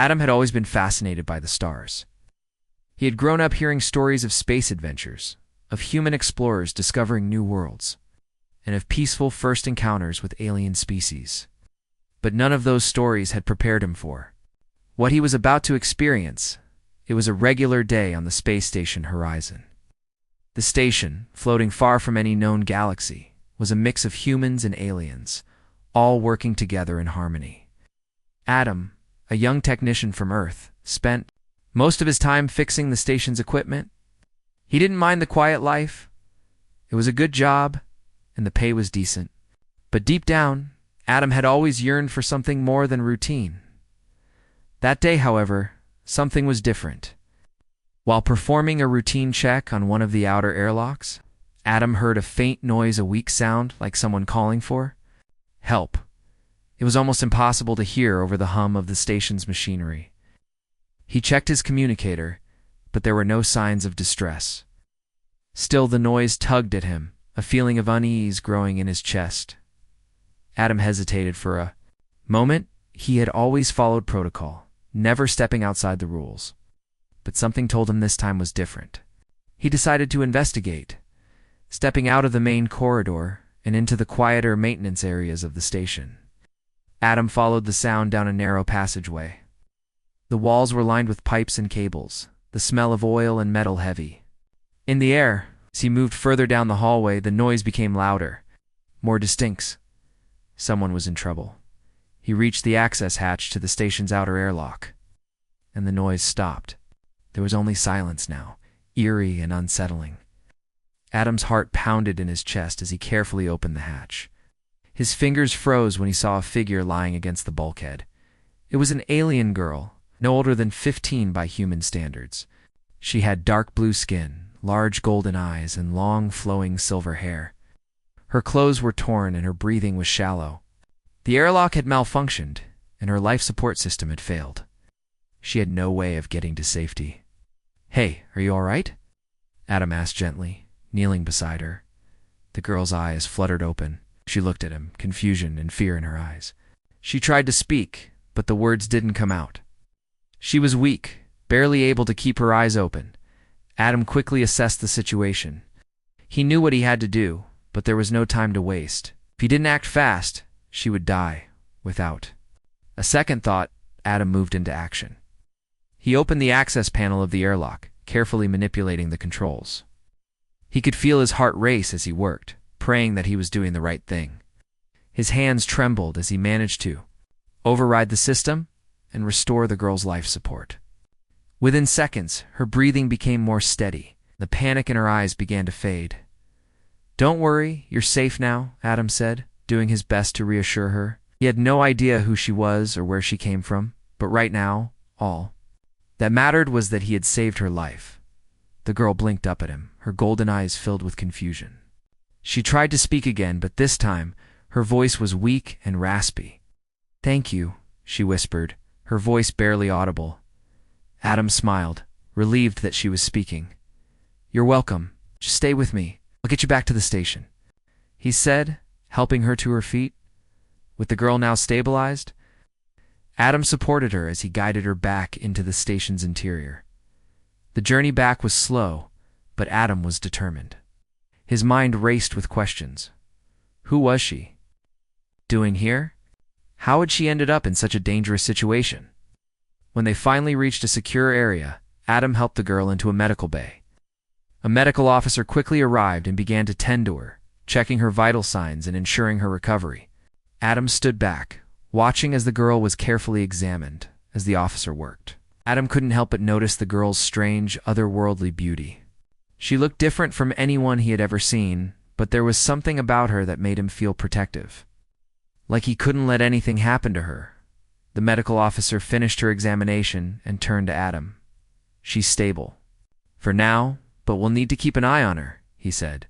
Adam had always been fascinated by the stars. He had grown up hearing stories of space adventures, of human explorers discovering new worlds, and of peaceful first encounters with alien species. But none of those stories had prepared him for what he was about to experience. It was a regular day on the space station horizon. The station, floating far from any known galaxy, was a mix of humans and aliens, all working together in harmony. Adam, a young technician from Earth, spent most of his time fixing the station's equipment. He didn't mind the quiet life. It was a good job, and the pay was decent. But deep down, Adam had always yearned for something more than routine. That day, however, something was different. While performing a routine check on one of the outer airlocks, Adam heard a faint noise, a weak sound like someone calling for help. It was almost impossible to hear over the hum of the station's machinery. He checked his communicator, but there were no signs of distress. Still, the noise tugged at him, a feeling of unease growing in his chest. Adam hesitated for a moment. He had always followed protocol, never stepping outside the rules. But something told him this time was different. He decided to investigate, stepping out of the main corridor and into the quieter maintenance areas of the station. Adam followed the sound down a narrow passageway. The walls were lined with pipes and cables, the smell of oil and metal heavy. In the air, as he moved further down the hallway, the noise became louder, more distinct. Someone was in trouble. He reached the access hatch to the station's outer airlock, and the noise stopped. There was only silence now, eerie and unsettling. Adam's heart pounded in his chest as he carefully opened the hatch. His fingers froze when he saw a figure lying against the bulkhead. It was an alien girl, no older than 15 by human standards. She had dark blue skin, large golden eyes, and long flowing silver hair. Her clothes were torn and her breathing was shallow. The airlock had malfunctioned, and her life support system had failed. She had no way of getting to safety. "Hey, are you all right?" Adam asked gently, kneeling beside her. The girl's eyes fluttered open. She looked at him, confusion and fear in her eyes. She tried to speak, but the words didn't come out. She was weak, barely able to keep her eyes open. Adam quickly assessed the situation. He knew what he had to do, but there was no time to waste. If he didn't act fast, she would die, without a second thought. Adam moved into action. He opened the access panel of the airlock, carefully manipulating the controls. He could feel his heart race as he worked, praying that he was doing the right thing. His hands trembled as he managed to override the system and restore the girl's life support. Within seconds, her breathing became more steady. The panic in her eyes began to fade. "Don't worry, you're safe now," Adam said, doing his best to reassure her. He had no idea who she was or where she came from, but right now, all that mattered was that he had saved her life. The girl blinked up at him, her golden eyes filled with confusion. She tried to speak again, but this time, her voice was weak and raspy. "Thank you," she whispered, her voice barely audible. Adam smiled, relieved that she was speaking. "You're welcome. Just stay with me. I'll get you back to the station," he said, helping her to her feet. With the girl now stabilized, Adam supported her as he guided her back into the station's interior. The journey back was slow, but Adam was determined. His mind raced with questions. Who was she doing here? How had she ended up in such a dangerous situation? When they finally reached a secure area, Adam helped the girl into a medical bay. A medical officer quickly arrived and began to tend to her, checking her vital signs and ensuring her recovery. Adam stood back, watching as the girl was carefully examined as the officer worked. Adam couldn't help but notice the girl's strange, otherworldly beauty. She looked different from anyone he had ever seen, but there was something about her that made him feel protective. Like he couldn't let anything happen to her. The medical officer finished her examination and turned to Adam. "She's stable for now, but we'll need to keep an eye on her," he said.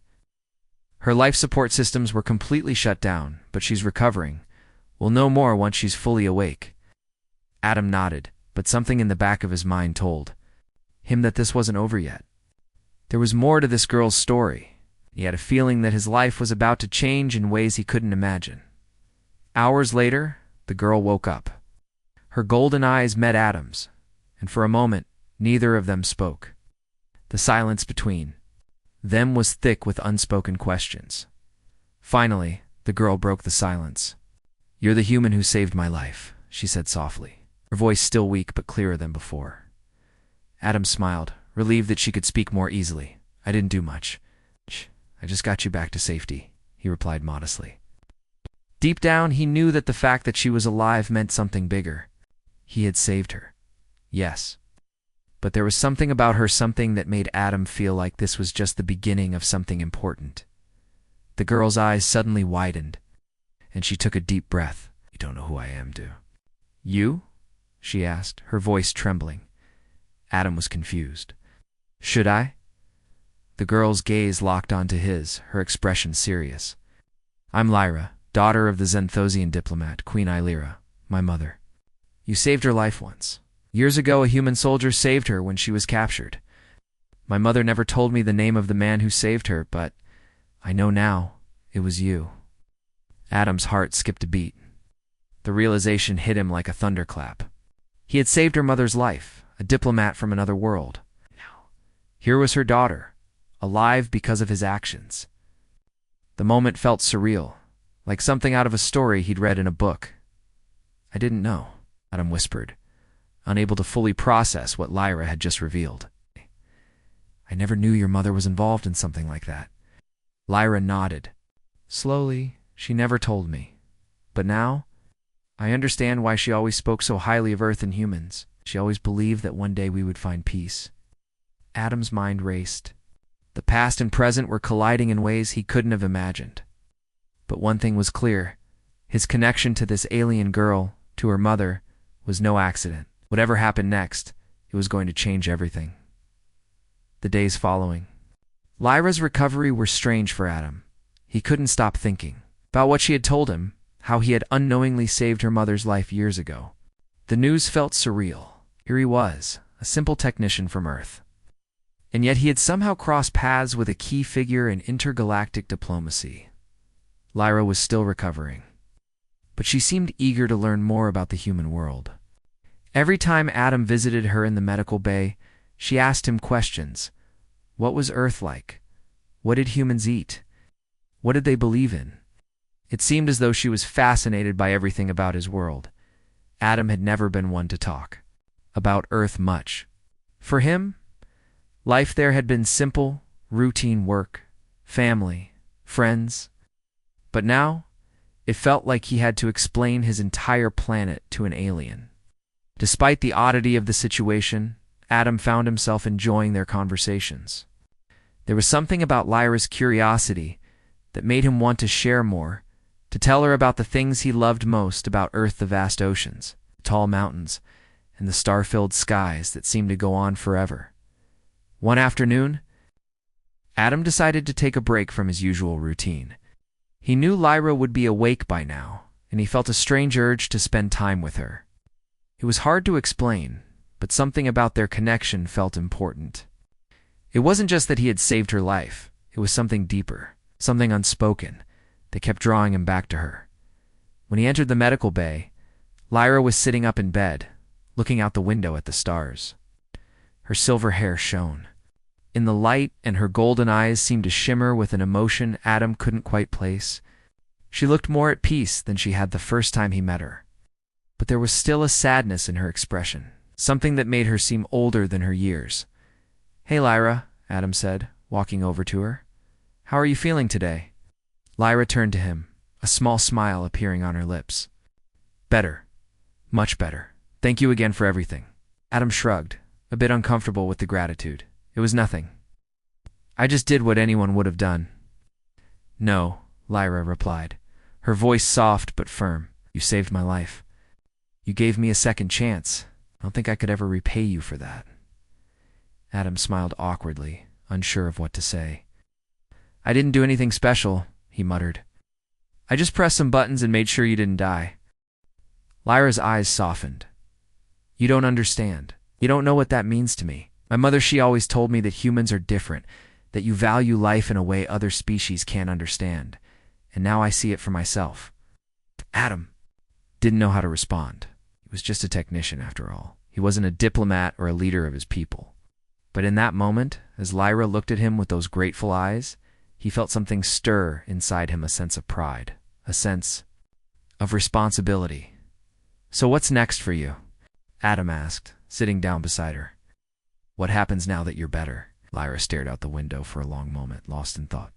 "Her life support systems were completely shut down, but she's recovering. We'll know more once she's fully awake." Adam nodded, but something in the back of his mind told him that this wasn't over yet. There was more to this girl's story. He had a feeling that his life was about to change in ways he couldn't imagine. Hours later, the girl woke up. Her golden eyes met Adam's, and for a moment, neither of them spoke. The silence between them was thick with unspoken questions. Finally, the girl broke the silence. "You're the human who saved my life," she said softly, her voice still weak but clearer than before. Adam smiled, relieved that she could speak more easily. "I didn't do much. I just got you back to safety," he replied modestly. Deep down, he knew that the fact that she was alive meant something bigger. He had saved her. Yes. But there was something about her, something that made Adam feel like this was just the beginning of something important. The girl's eyes suddenly widened, and she took a deep breath. "You don't know who I am, do you?" she asked, her voice trembling. Adam was confused. "Should I?" The girl's gaze locked onto his, her expression serious. "I'm Lyra, daughter of the Xanthosian diplomat, Queen Illyra, my mother. You saved her life once. Years ago, a human soldier saved her when she was captured. My mother never told me the name of the man who saved her, but I know now it was you." Adam's heart skipped a beat. The realization hit him like a thunderclap. He had saved her mother's life, a diplomat from another world. Now, here was her daughter, alive because of his actions. The moment felt surreal, like something out of a story he'd read in a book. "I didn't know," Adam whispered, unable to fully process what Lyra had just revealed. "I never knew your mother was involved in something like that." Lyra nodded. "Slowly, she never told me. But now, I understand why she always spoke so highly of Earth and humans. She always believed that one day we would find peace." Adam's mind raced. The past and present were colliding in ways he couldn't have imagined. But one thing was clear. His connection to this alien girl, to her mother, was no accident. Whatever happened next, it was going to change everything. The days following Lyra's recovery were strange for Adam. He couldn't stop thinking about what she had told him, how he had unknowingly saved her mother's life years ago. The news felt surreal. Here he was, a simple technician from Earth. And yet he had somehow crossed paths with a key figure in intergalactic diplomacy. Lyra was still recovering, but she seemed eager to learn more about the human world. Every time Adam visited her in the medical bay, she asked him questions. What was Earth like? What did humans eat? What did they believe in? It seemed as though she was fascinated by everything about his world. Adam had never been one to talk about Earth much. For him, life there had been simple, routine work, family, friends. But now, it felt like he had to explain his entire planet to an alien. Despite the oddity of the situation, Adam found himself enjoying their conversations. There was something about Lyra's curiosity that made him want to share more, to tell her about the things he loved most about Earth, the vast oceans, the tall mountains, and the star-filled skies that seemed to go on forever. One afternoon, Adam decided to take a break from his usual routine. He knew Lyra would be awake by now, and he felt a strange urge to spend time with her. It was hard to explain, but something about their connection felt important. It wasn't just that he had saved her life, it was something deeper, something unspoken, that kept drawing him back to her. When he entered the medical bay, Lyra was sitting up in bed, looking out the window at the stars. Her silver hair shone in the light, and her golden eyes seemed to shimmer with an emotion Adam couldn't quite place. She looked more at peace than she had the first time he met her. But there was still a sadness in her expression, something that made her seem older than her years. "Hey, Lyra," Adam said, walking over to her. "How are you feeling today?" Lyra turned to him, a small smile appearing on her lips. "Better. Much better. Thank you again for everything." Adam shrugged, a bit uncomfortable with the gratitude. "It was nothing. I just did what anyone would have done." "No," Lyra replied, her voice soft but firm. "You saved my life. You gave me a second chance. I don't think I could ever repay you for that." Adam smiled awkwardly, unsure of what to say. "I didn't do anything special," he muttered. "I just pressed some buttons and made sure you didn't die." Lyra's eyes softened. "You don't understand. You don't know what that means to me. My mother, she always told me that humans are different, that you value life in a way other species can't understand. And now I see it for myself." Adam didn't know how to respond. He was just a technician after all. He wasn't a diplomat or a leader of his people. But in that moment, as Lyra looked at him with those grateful eyes, he felt something stir inside him, a sense of pride, a sense of responsibility. "So what's next for you?" Adam asked, sitting down beside her. "What happens now that you're better?" Lyra stared out the window for a long moment, lost in thought.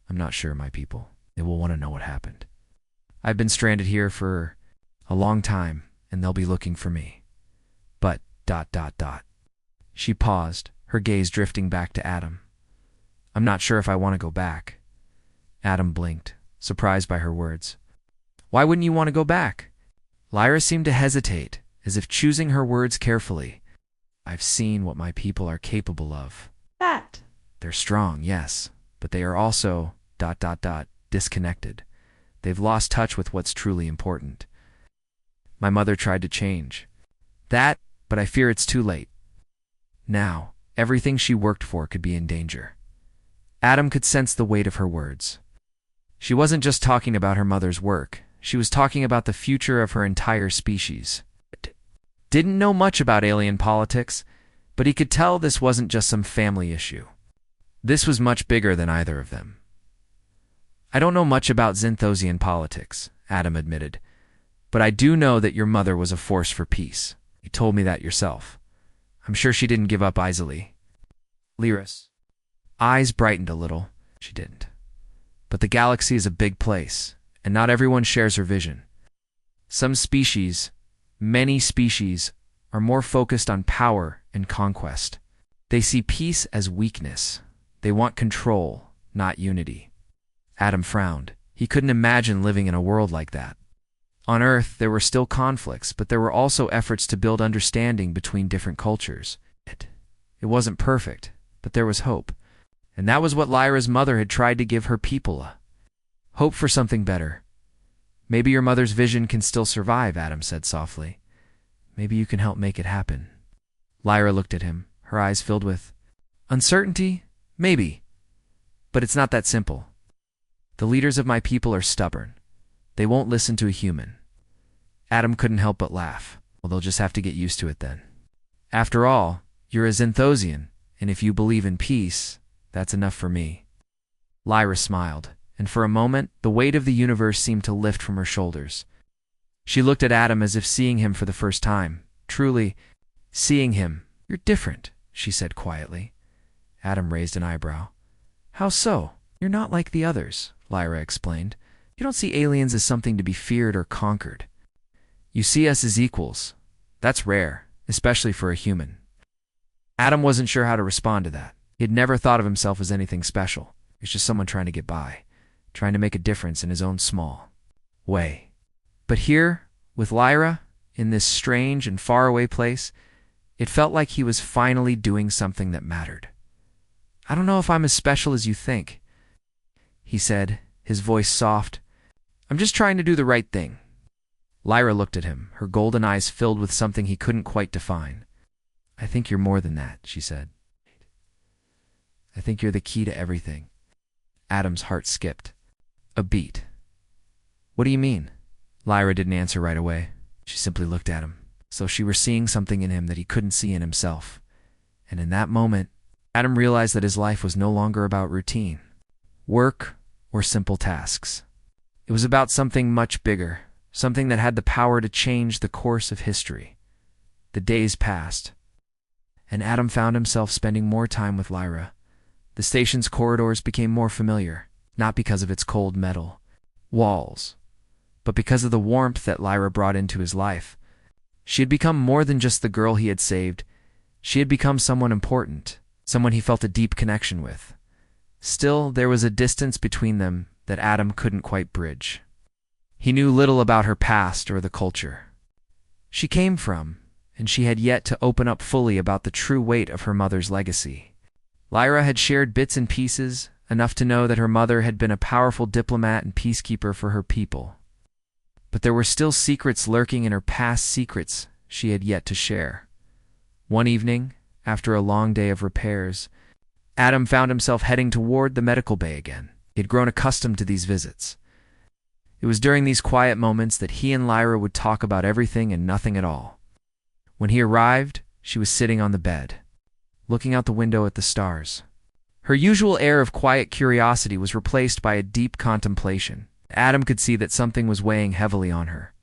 "I'm not sure, my people. They will want to know what happened. I've been stranded here for a long time, and they'll be looking for me. But, ... She paused, her gaze drifting back to Adam. "I'm not sure if I want to go back." Adam blinked, surprised by her words. "Why wouldn't you want to go back?" Lyra seemed to hesitate, as if choosing her words carefully. "I've seen what my people are capable of." That. "They're strong, yes, but they are also ... disconnected. They've lost touch with what's truly important. My mother tried to change that, but I fear it's too late. Now, everything she worked for could be in danger." Adam could sense the weight of her words. She wasn't just talking about her mother's work. She was talking about the future of her entire species. Didn't know much about alien politics, but he could tell this wasn't just some family issue. This was much bigger than either of them. "I don't know much about Xanthosian politics," Adam admitted, "but I do know that your mother was a force for peace. You told me that yourself. I'm sure she didn't give up easily." Lyra's eyes brightened a little. She didn't. But the galaxy is a big place, and not everyone shares her vision. Some species, many species, are more focused on power and conquest. They see peace as weakness. They want control, not unity. Adam frowned. He couldn't imagine living in a world like that. On Earth, there were still conflicts, but there were also efforts to build understanding between different cultures. It wasn't perfect, but there was hope. And that was what Lyra's mother had tried to give her people, a hope for something better. "Maybe your mother's vision can still survive," Adam said softly. "Maybe you can help make it happen." Lyra looked at him, her eyes filled with uncertainty. "Maybe. But it's not that simple. The leaders of my people are stubborn. They won't listen to a human." Adam couldn't help but laugh. "Well, they'll just have to get used to it then. After all, you're a Xanthosian, and if you believe in peace, that's enough for me." Lyra smiled, and for a moment, the weight of the universe seemed to lift from her shoulders. She looked at Adam as if seeing him for the first time. Truly, seeing him. "You're different," she said quietly. Adam raised an eyebrow. "How so?" "You're not like the others," Lyra explained. "You don't see aliens as something to be feared or conquered. You see us as equals. That's rare, especially for a human." Adam wasn't sure how to respond to that. He had never thought of himself as anything special. He was just someone trying to get by, trying to make a difference in his own small way. But here, with Lyra, in this strange and faraway place, it felt like he was finally doing something that mattered. "I don't know if I'm as special as you think," he said, his voice soft. "I'm just trying to do the right thing." Lyra looked at him, her golden eyes filled with something he couldn't quite define. "I think you're more than that," she said. "I think you're the key to everything." Adam's heart skipped a beat. "What do you mean?" Lyra didn't answer right away. She simply looked at him, so she were seeing something in him that he couldn't see in himself. And in that moment, Adam realized that his life was no longer about routine, work, or simple tasks. It was about something much bigger, something that had the power to change the course of history. The days passed, and Adam found himself spending more time with Lyra. The station's corridors became more familiar, not because of its cold metal walls, but because of the warmth that Lyra brought into his life. She had become more than just the girl he had saved. She had become someone important, someone he felt a deep connection with. Still, there was a distance between them that Adam couldn't quite bridge. He knew little about her past or the culture she came from, and she had yet to open up fully about the true weight of her mother's legacy. Lyra had shared bits and pieces, enough to know that her mother had been a powerful diplomat and peacekeeper for her people. But there were still secrets lurking in her past, secrets she had yet to share. One evening, after a long day of repairs, Adam found himself heading toward the medical bay again. He had grown accustomed to these visits. It It was during these quiet moments that he and Lyra would talk about everything and nothing at all. When he arrived, she was sitting on the bed, looking out the window at the stars. Her usual air of quiet curiosity was replaced by a deep contemplation. Adam could see that something was weighing heavily on her.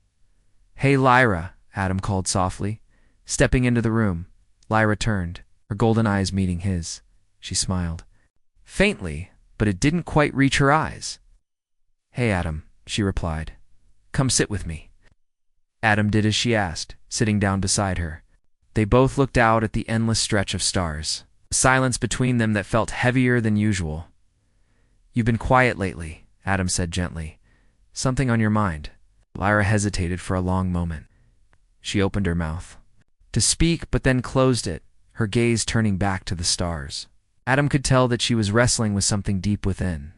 "Hey, Lyra," Adam called softly. Stepping into the room, Lyra turned, her golden eyes meeting his. She smiled. Faintly, but it didn't quite reach her eyes. "Hey, Adam," she replied. "Come sit with me." Adam did as she asked, sitting down beside her. They both looked out at the endless stretch of stars, a silence between them that felt heavier than usual. "You've been quiet lately," Adam said gently. "Something on your mind?" Lyra hesitated for a long moment. She opened her mouth to speak, but then closed it, her gaze turning back to the stars. Adam could tell that she was wrestling with something deep within.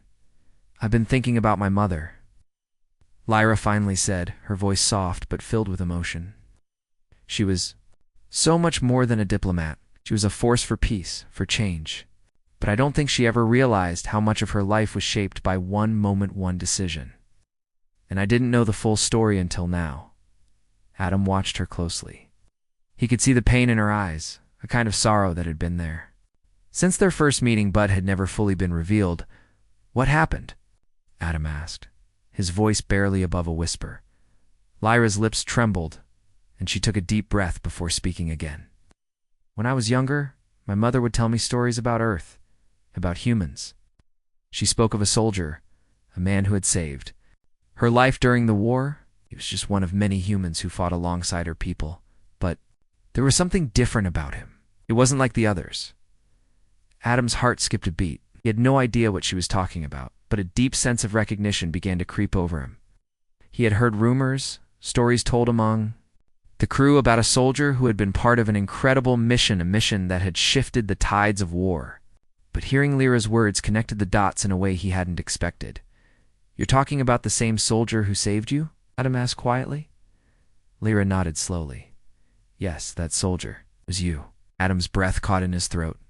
"I've been thinking about my mother," Lyra finally said, her voice soft but filled with emotion. "She was so much more than a diplomat. She was a force for peace, for change. But I don't think she ever realized how much of her life was shaped by one moment, one decision. And I didn't know the full story until now." Adam watched her closely. He could see the pain in her eyes, a kind of sorrow that had been there. Since their first meeting, but had never fully been revealed. "What happened?" Adam asked, his voice barely above a whisper. Lyra's lips trembled, and she took a deep breath before speaking again. "When I was younger, my mother would tell me stories about Earth, about humans. She spoke of a soldier, a man who had saved her life during the war. He was just one of many humans who fought alongside her people, but there was something different about him. It wasn't like the others." Adam's heart skipped a beat. He had no idea what she was talking about, but a deep sense of recognition began to creep over him. He had heard rumors, stories told among the crew about a soldier who had been part of an incredible mission, a mission that had shifted the tides of war. But hearing Lyra's words connected the dots in a way he hadn't expected. "You're talking about the same soldier who saved you?" Adam asked quietly. Lyra nodded slowly. "Yes, that soldier was you." Adam's breath caught in his throat.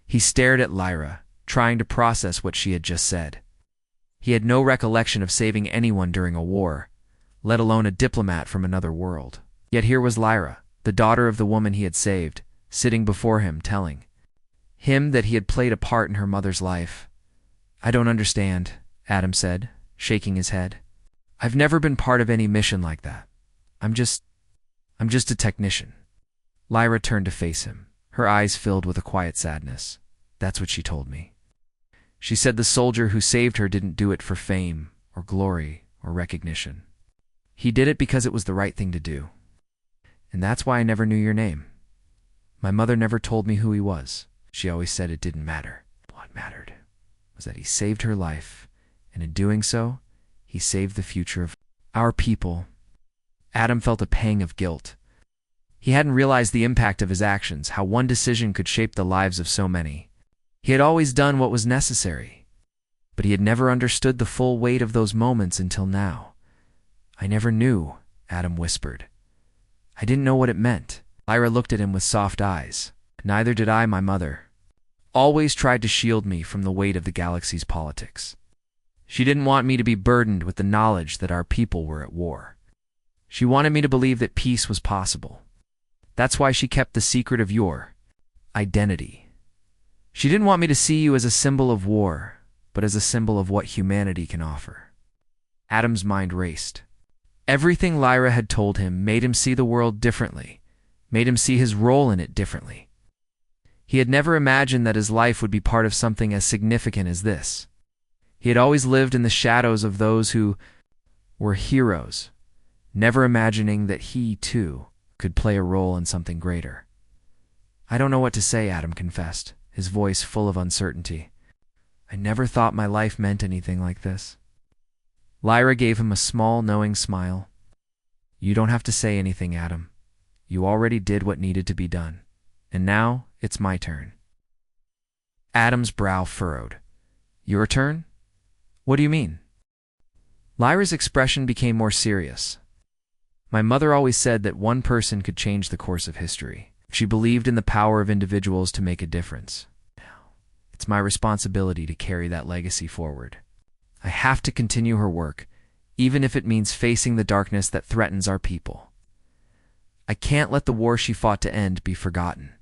He stared at Lyra, trying to process what she had just said. He had no recollection of saving anyone during a war, let alone a diplomat from another world. Yet here was Lyra, the daughter of the woman he had saved, sitting before him, telling him that he had played a part in her mother's life. "I don't understand," Adam said, shaking his head. "I've never been part of any mission like that. I'm just a technician." Lyra turned to face him, her eyes filled with a quiet sadness. "That's what she told me. She said the soldier who saved her didn't do it for fame or glory or recognition. He did it because it was the right thing to do. And that's why I never knew your name. My mother never told me who he was. She always said it didn't matter. What mattered was that he saved her life, and in doing so, he saved the future of our people." Adam felt a pang of guilt. He hadn't realized the impact of his actions, how one decision could shape the lives of so many. He had always done what was necessary, but he had never understood the full weight of those moments until now. "I never knew," Adam whispered. "I didn't know what it meant." Lyra looked at him with soft eyes. "Neither did I. My mother always tried to shield me from the weight of the galaxy's politics. She didn't want me to be burdened with the knowledge that our people were at war. She wanted me to believe that peace was possible. That's why she kept the secret of your identity. She didn't want me to see you as a symbol of war, but as a symbol of what humanity can offer." Adam's mind raced. Everything Lyra had told him made him see the world differently, made him see his role in it differently. He had never imagined that his life would be part of something as significant as this. He had always lived in the shadows of those who were heroes, never imagining that he, too, could play a role in something greater. "I don't know what to say," Adam confessed, his voice full of uncertainty. "I never thought my life meant anything like this." Lyra gave him a small, knowing smile. "You don't have to say anything, Adam. You already did what needed to be done. And now, it's my turn." Adam's brow furrowed. "Your turn? What do you mean?" Lyra's expression became more serious. "My mother always said that one person could change the course of history. She believed in the power of individuals to make a difference. Now, it's my responsibility to carry that legacy forward. I have to continue her work, even if it means facing the darkness that threatens our people. I can't let the war she fought to end be forgotten."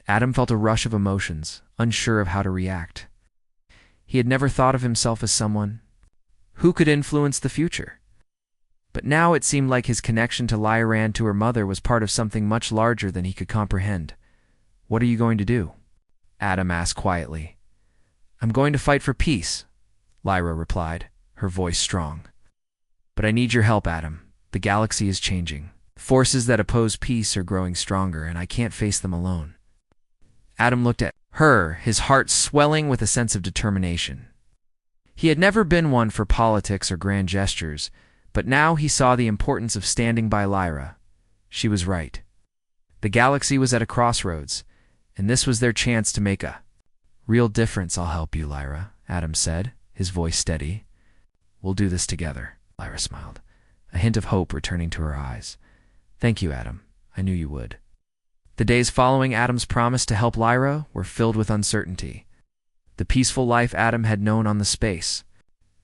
Adam felt a rush of emotions, unsure of how to react. He had never thought of himself as someone who could influence the future. But now it seemed like his connection to Lyra and to her mother was part of something much larger than he could comprehend. "What are you going to do?" Adam asked quietly. "I'm going to fight for peace," Lyra replied, her voice strong. "But I need your help, Adam. The galaxy is changing. Forces that oppose peace are growing stronger, and I can't face them alone." Adam looked at her, his heart swelling with a sense of determination. He had never been one for politics or grand gestures, but now he saw the importance of standing by Lyra. She was right. The galaxy was at a crossroads, and this was their chance to make a real difference. "I'll help you, Lyra," Adam said, his voice steady. "We'll do this together." Lyra smiled, a hint of hope returning to her eyes. "Thank you, Adam. I knew you would." The days following Adam's promise to help Lyra were filled with uncertainty. The peaceful life Adam had known on the space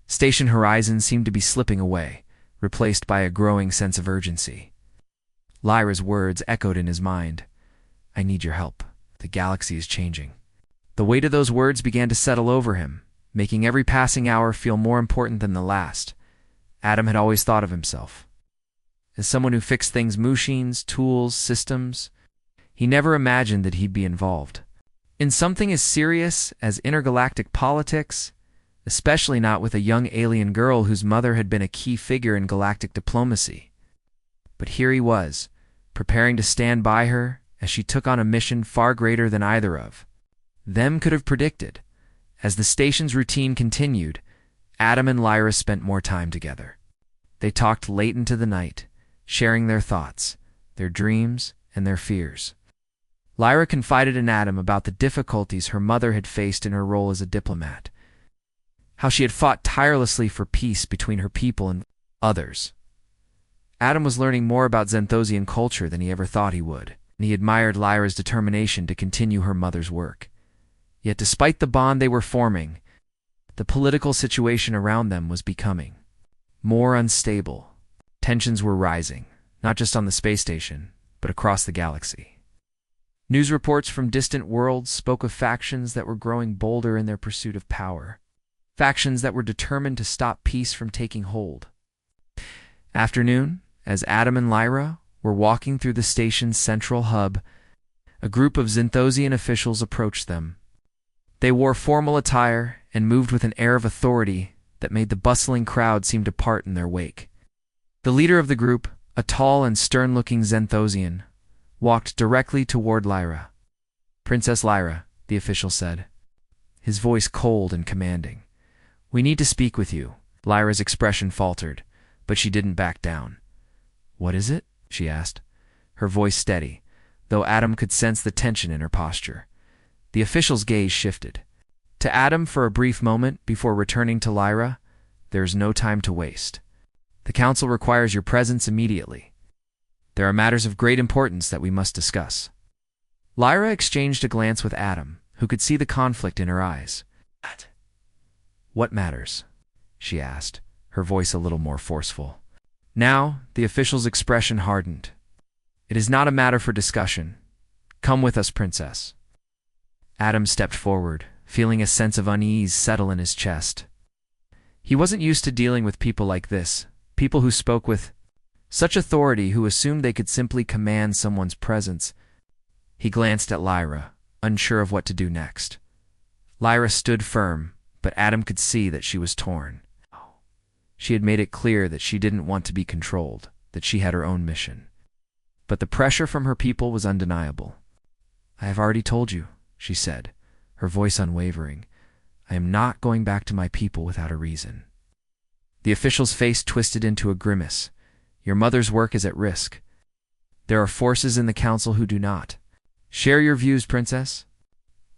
station horizon seemed to be slipping away, replaced by a growing sense of urgency. Lyra's words echoed in his mind. "I need your help. The galaxy is changing." The weight of those words began to settle over him, making every passing hour feel more important than the last. Adam had always thought of himself as someone who fixed things: machines, tools, systems. He never imagined that he'd be involved in something as serious as intergalactic politics, especially not with a young alien girl whose mother had been a key figure in galactic diplomacy. But here he was, preparing to stand by her as she took on a mission far greater than either of them could have predicted. As the station's routine continued, Adam and Lyra spent more time together. They talked late into the night, sharing their thoughts, their dreams, and their fears. Lyra confided in Adam about the difficulties her mother had faced in her role as a diplomat, how she had fought tirelessly for peace between her people and others. Adam was learning more about Xanthosian culture than he ever thought he would, and he admired Lyra's determination to continue her mother's work. Yet despite the bond they were forming, the political situation around them was becoming more unstable. Tensions were rising, not just on the space station, but across the galaxy. News reports from distant worlds spoke of factions that were growing bolder in their pursuit of power, factions that were determined to stop peace from taking hold. Afternoon, as Adam and Lyra were walking through the station's central hub, a group of Xanthosian officials approached them. They wore formal attire and moved with an air of authority that made the bustling crowd seem to part in their wake. The leader of the group, a tall and stern-looking Xanthosian, walked directly toward Lyra. "Princess Lyra," the official said, his voice cold and commanding. "We need to speak with you." Lyra's expression faltered, but she didn't back down. "What is it?" she asked, her voice steady, though Adam could sense the tension in her posture. The official's gaze shifted to Adam for a brief moment before returning to Lyra. "There is no time to waste. The council requires your presence immediately. There are matters of great importance that we must discuss." Lyra exchanged a glance with Adam, who could see the conflict in her eyes. "What matters?" she asked, her voice a little more forceful. Now, the official's expression hardened. "It is not a matter for discussion. Come with us, princess." Adam stepped forward, feeling a sense of unease settle in his chest. He wasn't used to dealing with people like this, people who spoke with such authority, who assumed they could simply command someone's presence. He glanced at Lyra, unsure of what to do next. Lyra stood firm, but Adam could see that she was torn. She had made it clear that she didn't want to be controlled, that she had her own mission. But the pressure from her people was undeniable. "I have already told you," she said, her voice unwavering. "I am not going back to my people without a reason." The official's face twisted into a grimace. "Your mother's work is at risk. There are forces in the council who do not share your views, princess.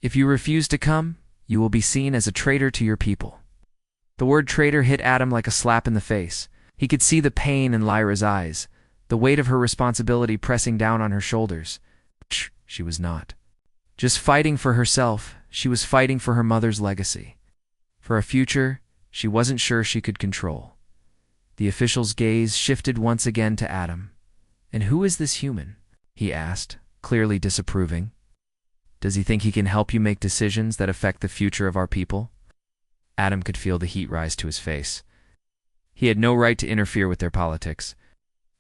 If you refuse to come, you will be seen as a traitor to your people." The word traitor hit Adam like a slap in the face. He could see the pain in Lyra's eyes, the weight of her responsibility pressing down on her shoulders. She was not just fighting for herself, she was fighting for her mother's legacy, for a future she wasn't sure she could control. The official's gaze shifted once again to Adam. "And who is this human?" he asked, clearly disapproving. "Does he think he can help you make decisions that affect the future of our people?" Adam could feel the heat rise to his face. He had no right to interfere with their politics.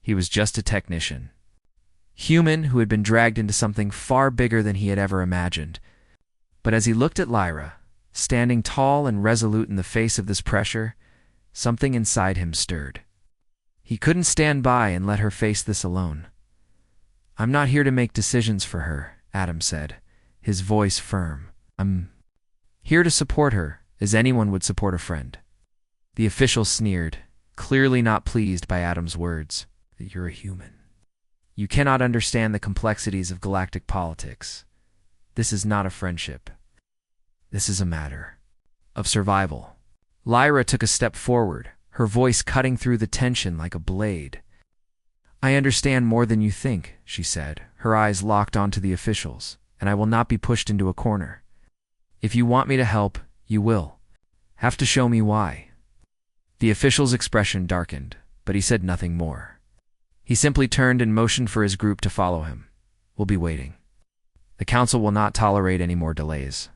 He was just a technician. Human who had been dragged into something far bigger than he had ever imagined. But as he looked at Lyra, standing tall and resolute in the face of this pressure, something inside him stirred. He couldn't stand by and let her face this alone. "I'm not here to make decisions for her," Adam said, his voice firm. "I'm here to support her, as anyone would support a friend." The official sneered, clearly not pleased by Adam's words. "You're a human. You cannot understand the complexities of galactic politics. This is not a friendship. This is a matter of survival." Lyra took a step forward, her voice cutting through the tension like a blade. "I understand more than you think," she said, her eyes locked onto the officials, "and I will not be pushed into a corner. If you want me to help, you will have to show me why." The official's expression darkened, but he said nothing more. He simply turned and motioned for his group to follow him. "We'll be waiting. The council will not tolerate any more delays."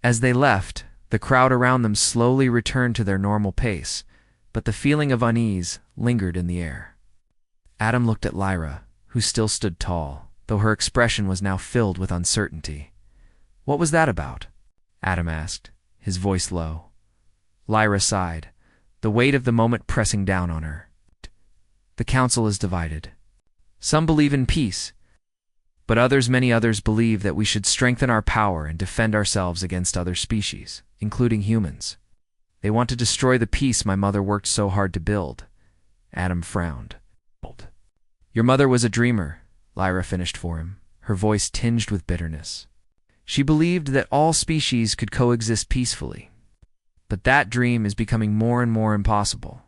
As they left, the crowd around them slowly returned to their normal pace, but the feeling of unease lingered in the air. Adam looked at Lyra, who still stood tall, though her expression was now filled with uncertainty. "What was that about?" Adam asked, his voice low. Lyra sighed, the weight of the moment pressing down on her. "The council is divided. Some believe in peace, but many others believe that we should strengthen our power and defend ourselves against other species, including humans. They want to destroy the peace my mother worked so hard to build." Adam frowned. "Your mother was a dreamer," Lyra finished for him, her voice tinged with bitterness. "She believed that all species could coexist peacefully. But that dream is becoming more and more impossible.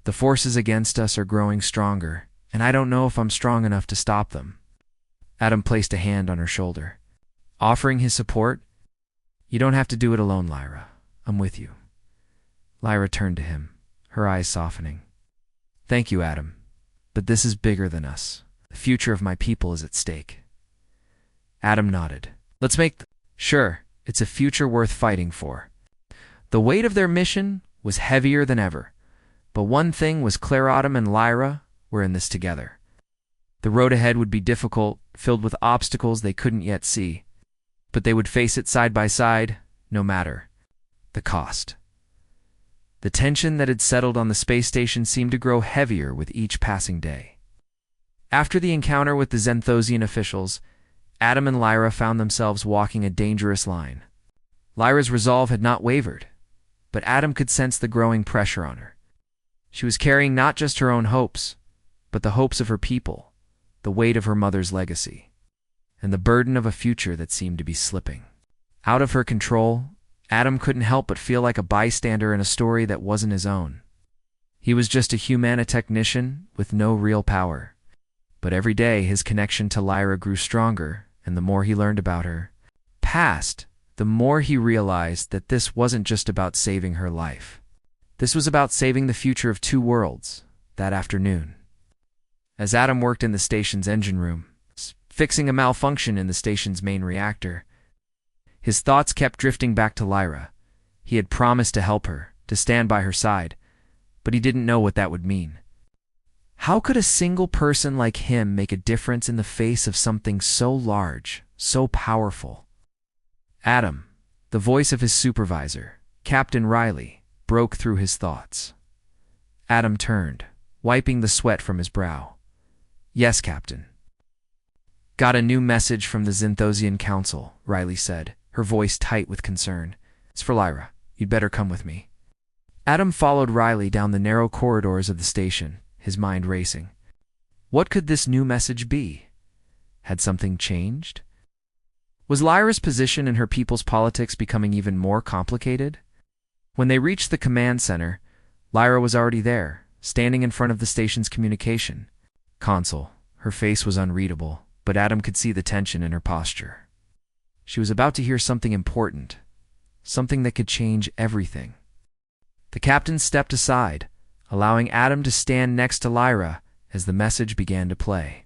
The forces against us are growing stronger, and I don't know if I'm strong enough to stop them." Adam placed a hand on her shoulder, offering his support. "You don't have to do it alone, Lyra. I'm with you." Lyra turned to him, her eyes softening. "Thank you, Adam. But this is bigger than us. The future of my people is at stake." Adam nodded. "Let's make Sure, it's a future worth fighting for." The weight of their mission was heavier than ever. But one thing was clear: Adam and Lyra were in this together. The road ahead would be difficult, filled with obstacles they couldn't yet see. But they would face it side by side, no matter the cost. The tension that had settled on the space station seemed to grow heavier with each passing day. After the encounter with the Zenthosian officials, Adam and Lyra found themselves walking a dangerous line. Lyra's resolve had not wavered, but Adam could sense the growing pressure on her. She was carrying not just her own hopes, but the hopes of her people, the weight of her mother's legacy, and the burden of a future that seemed to be slipping out of her control. Adam couldn't help but feel like a bystander in a story that wasn't his own. He was just a humanitechnician with no real power. But every day his connection to Lyra grew stronger, and the more he learned about her past, the more he realized that this wasn't just about saving her life. This was about saving the future of two worlds. That afternoon, as Adam worked in the station's engine room, fixing a malfunction in the station's main reactor, his thoughts kept drifting back to Lyra. He had promised to help her, to stand by her side, but he didn't know what that would mean. How could a single person like him make a difference in the face of something so large, so powerful? Adam, the voice of his supervisor, Captain Riley, broke through his thoughts. Adam turned, wiping the sweat from his brow. "Yes, Captain." "Got a new message from the Zenthosian Council," Riley said, her voice tight with concern. "It's for Lyra. You'd better come with me." Adam followed Riley down the narrow corridors of the station, his mind racing. What could this new message be? Had something changed? Was Lyra's position in her people's politics becoming even more complicated? When they reached the command center, Lyra was already there, standing in front of the station's communication console. Her face was unreadable, but Adam could see the tension in her posture. She was about to hear something important, something that could change everything. The captain stepped aside, allowing Adam to stand next to Lyra as the message began to play.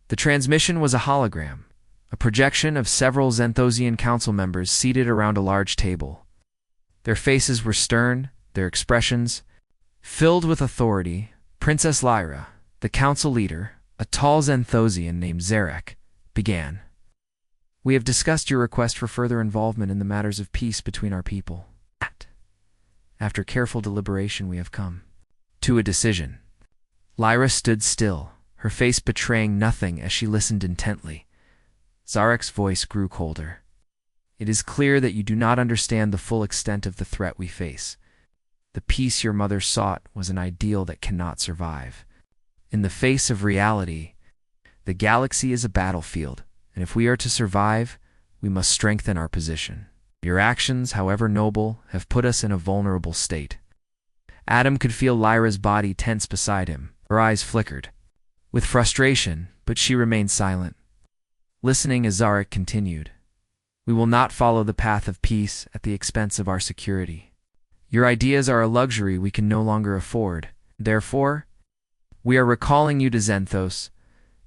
The transmission was a hologram, a projection of several Xanthosian council members seated around a large table. Their faces were stern, their expressions filled with authority. Princess Lyra, the council leader, a tall Xanthosian named Zarek, began. "We have discussed your request for further involvement in the matters of peace between our people. After careful deliberation, we have come to a decision." Lyra stood still, her face betraying nothing as she listened intently. Zarek's voice grew colder. "It is clear that you do not understand the full extent of the threat we face. The peace your mother sought was an ideal that cannot survive. In the face of reality, the galaxy is a battlefield, and if we are to survive, we must strengthen our position. Your actions, however noble, have put us in a vulnerable state." Adam could feel Lyra's body tense beside him. Her eyes flickered with frustration, but she remained silent, listening as Zarek continued. "We will not follow the path of peace at the expense of our security. Your ideas are a luxury we can no longer afford. Therefore, we are recalling you to Xanthos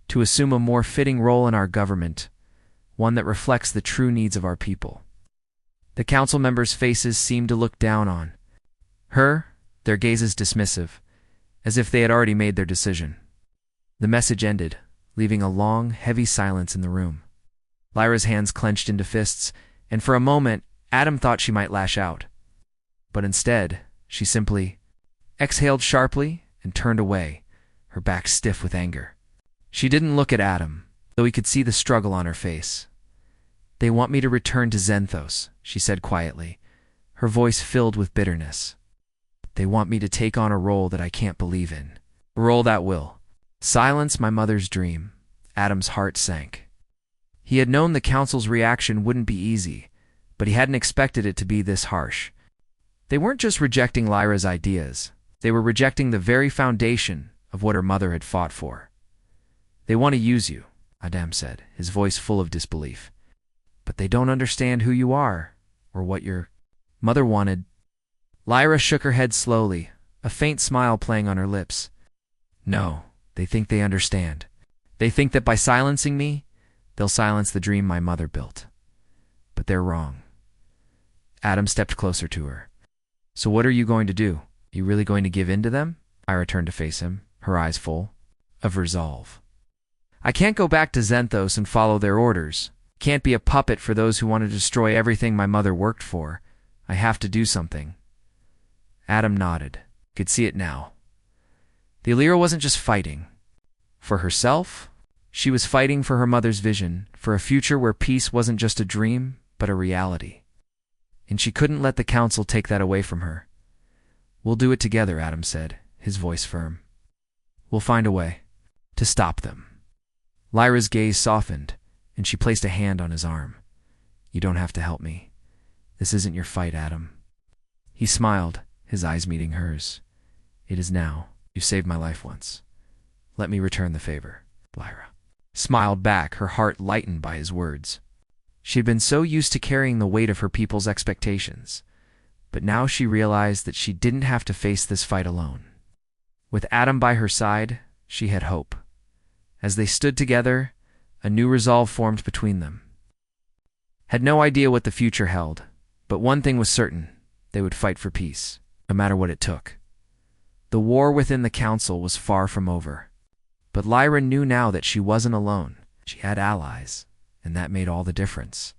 to assume a more fitting role in our government, one that reflects the true needs of our people." The council members' faces seemed to look down on her, their gazes dismissive, as if they had already made their decision. The message ended, leaving a long, heavy silence in the room. Lyra's hands clenched into fists, and for a moment, Adam thought she might lash out. But instead, she simply exhaled sharply and turned away, her back stiff with anger. She didn't look at Adam, though he could see the struggle on her face. "They want me to return to Xanthos," she said quietly, her voice filled with bitterness. "They want me to take on a role that I can't believe in, a role that will silence my mother's dream." Adam's heart sank. He had known the council's reaction wouldn't be easy, but he hadn't expected it to be this harsh. They weren't just rejecting Lyra's ideas, they were rejecting the very foundation of what her mother had fought for. "They want to use you," Adam said, his voice full of disbelief. "But they don't understand who you are, or what your mother wanted." Lyra shook her head slowly, a faint smile playing on her lips. "No, they think they understand. They think that by silencing me, they'll silence the dream my mother built. But they're wrong." Adam stepped closer to her. "So what are you going to do? Are you really going to give in to them?" Lyra turned to face him, her eyes full of resolve. "I can't go back to Xanthos and follow their orders. Can't be a puppet for those who want to destroy everything my mother worked for. I have to do something." Adam nodded. Could see it now. The Illyra wasn't just fighting for herself. She was fighting for her mother's vision, for a future where peace wasn't just a dream, but a reality. And she couldn't let the council take that away from her. "We'll do it together," Adam said, his voice firm. "We'll find a way to stop them." Lyra's gaze softened, and she placed a hand on his arm. "You don't have to help me. This isn't your fight, Adam." He smiled, his eyes meeting hers. "It is now. You saved my life once. Let me return the favor." Lyra smiled back, her heart lightened by his words. She had been so used to carrying the weight of her people's expectations, but now she realized that she didn't have to face this fight alone. With Adam by her side, she had hope. As they stood together, a new resolve formed between them. Had no idea what the future held, but one thing was certain: they would fight for peace, no matter what it took. The war within the council was far from over. But Lyra knew now that she wasn't alone. She had allies, and that made all the difference.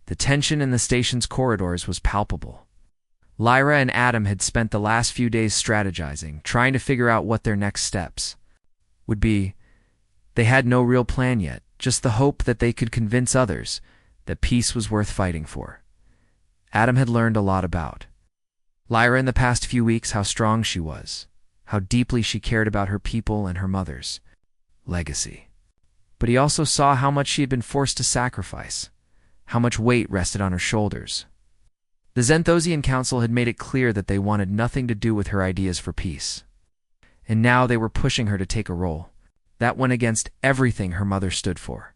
The tension in the station's corridors was palpable. Lyra and Adam had spent the last few days strategizing, trying to figure out what their next steps would be. They had no real plan yet, just the hope that they could convince others that peace was worth fighting for. Adam had learned a lot about Lyra in the past few weeks, how strong she was, how deeply she cared about her people and her mother's legacy. But he also saw how much she had been forced to sacrifice, how much weight rested on her shoulders. The Xanthosian Council had made it clear that they wanted nothing to do with her ideas for peace. And now they were pushing her to take a role that went against everything her mother stood for.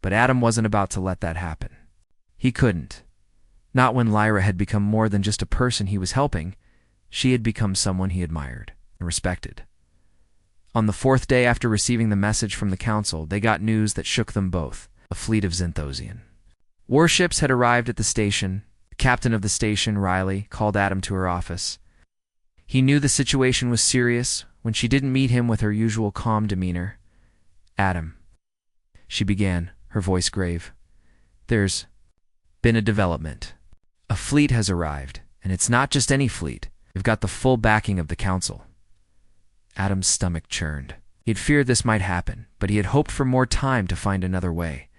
But Adam wasn't about to let that happen. He couldn't. Not when Lyra had become more than just a person he was helping. She had become someone he admired and respected. On the fourth day after receiving the message from the council, they got news that shook them both: a fleet of Zenthosian warships had arrived at the station. The captain of the station, Riley, called Adam to her office. He knew the situation was serious when she didn't meet him with her usual calm demeanor. "Adam," she began, her voice grave, "there's been a development. A fleet has arrived, and it's not just any fleet. We've got the full backing of the council." Adam's stomach churned. He had feared this might happen, but he had hoped for more time to find another way.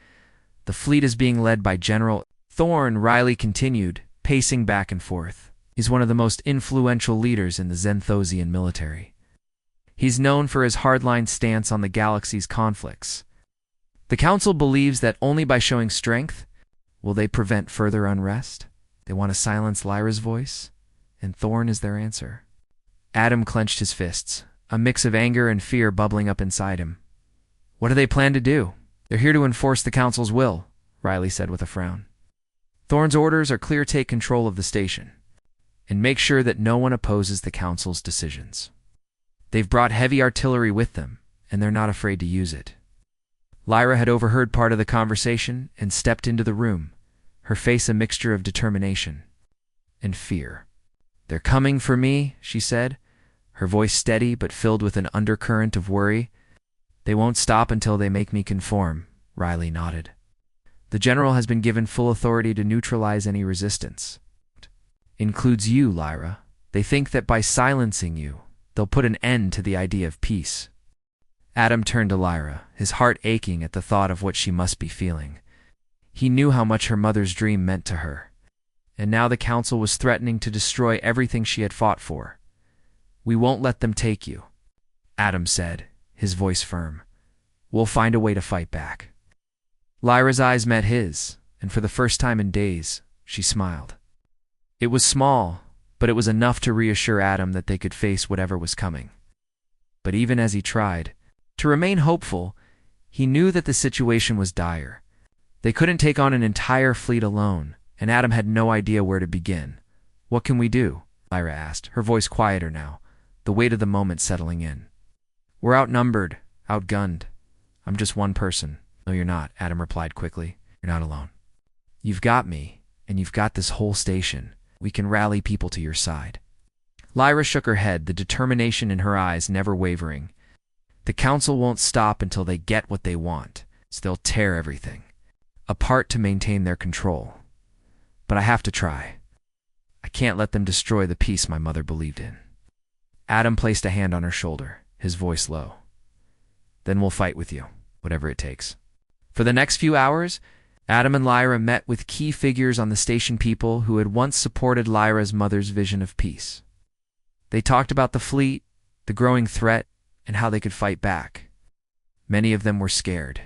"The fleet is being led by General Thorne," Riley continued, pacing back and forth. "He's one of the most influential leaders in the Zenthosian military. He's known for his hardline stance on the galaxy's conflicts. The council believes that only by showing strength will they prevent further unrest. They want to silence Lyra's voice, and Thorne is their answer." Adam clenched his fists, a mix of anger and fear bubbling up inside him. "What do they plan to do?" "They're here to enforce the council's will," Riley said with a frown. "Thorne's orders are clear: take control of the station, and make sure that no one opposes the council's decisions. They've brought heavy artillery with them, and they're not afraid to use it." Lyra had overheard part of the conversation and stepped into the room, her face a mixture of determination and fear. "They're coming for me," she said, her voice steady but filled with an undercurrent of worry. "They won't stop until they make me conform," Riley nodded. "The general has been given full authority to neutralize any resistance. Includes you, Lyra. They think that by silencing you, they'll put an end to the idea of peace." Adam turned to Lyra, his heart aching at the thought of what she must be feeling. He knew how much her mother's dream meant to her, and now the council was threatening to destroy everything she had fought for. "We won't let them take you," Adam said, his voice firm. "We'll find a way to fight back." Lyra's eyes met his, and for the first time in days, she smiled. It was small, but it was enough to reassure Adam that they could face whatever was coming. But even as he tried to remain hopeful, he knew that the situation was dire. They couldn't take on an entire fleet alone, and Adam had no idea where to begin. "What can we do?" Lyra asked, her voice quieter now, the weight of the moment settling in. "We're outnumbered, outgunned. I'm just one person." "No, you're not," Adam replied quickly. "You're not alone. You've got me, and you've got this whole station. We can rally people to your side." Lyra shook her head, the determination in her eyes never wavering. "The council won't stop until they get what they want, so they'll tear everything apart to maintain their control. But I have to try. I can't let them destroy the peace my mother believed in." Adam placed a hand on her shoulder, his voice low. "Then we'll fight with you, whatever it takes." For the next few hours, Adam and Lyra met with key figures on the station, people who had once supported Lyra's mother's vision of peace. They talked about the fleet, the growing threat, and how they could fight back. Many of them were scared.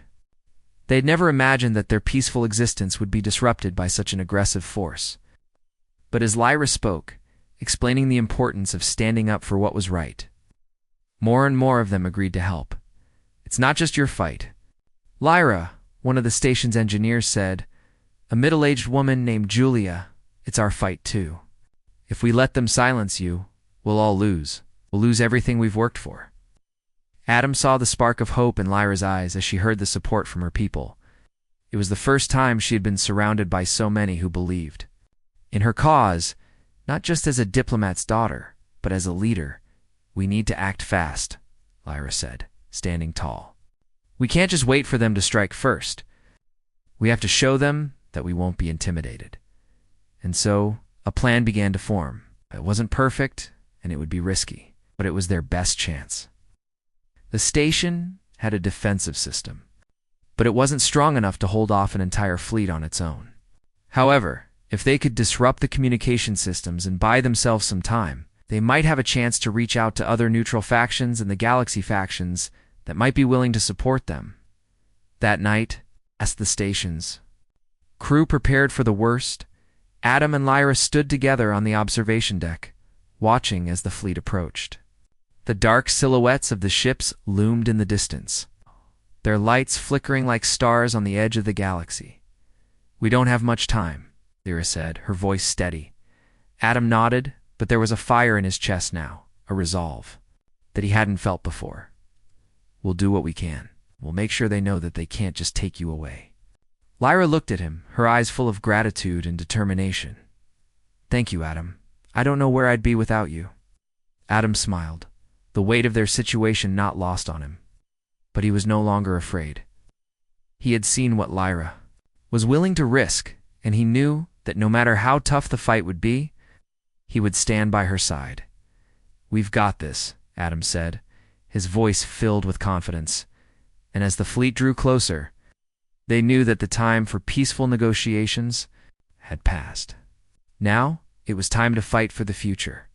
They had never imagined that their peaceful existence would be disrupted by such an aggressive force. But as Lyra spoke, explaining the importance of standing up for what was right, more and more of them agreed to help. "It's not just your fight." "Lyra," one of the station's engineers said, a middle-aged woman named Julia, "it's our fight too. If we let them silence you, we'll all lose. We'll lose everything we've worked for." Adam saw the spark of hope in Lyra's eyes as she heard the support from her people. It was the first time she had been surrounded by so many who believed in her cause, not just as a diplomat's daughter, but as a leader. "We need to act fast," Lyra said, standing tall. "We can't just wait for them to strike first. We have to show them that we won't be intimidated." And so a plan began to form. It wasn't perfect, and it would be risky, but it was their best chance. The station had a defensive system, but it wasn't strong enough to hold off an entire fleet on its own. However, if they could disrupt the communication systems and buy themselves some time, they might have a chance to reach out to other neutral factions and the galaxy factions that might be willing to support them. That night, as the station's crew prepared for the worst, Adam and Lyra stood together on the observation deck, watching as the fleet approached. The dark silhouettes of the ships loomed in the distance, their lights flickering like stars on the edge of the galaxy. "We don't have much time," Lyra said, her voice steady. Adam nodded, But there was a fire in his chest now, a resolve that he hadn't felt before. We'll do what we can. We'll make sure they know that they can't just take you away. Lyra looked at him, her eyes full of gratitude and determination. Thank you, Adam. I don't know where I'd be without you. Adam smiled, the weight of their situation not lost on him. But he was no longer afraid. He had seen what Lyra was willing to risk, and he knew that no matter how tough the fight would be, he would stand by her side. We've got this, Adam said, his voice filled with confidence. And as the fleet drew closer, they knew that the time for peaceful negotiations had passed. Now, it was time to fight for the future.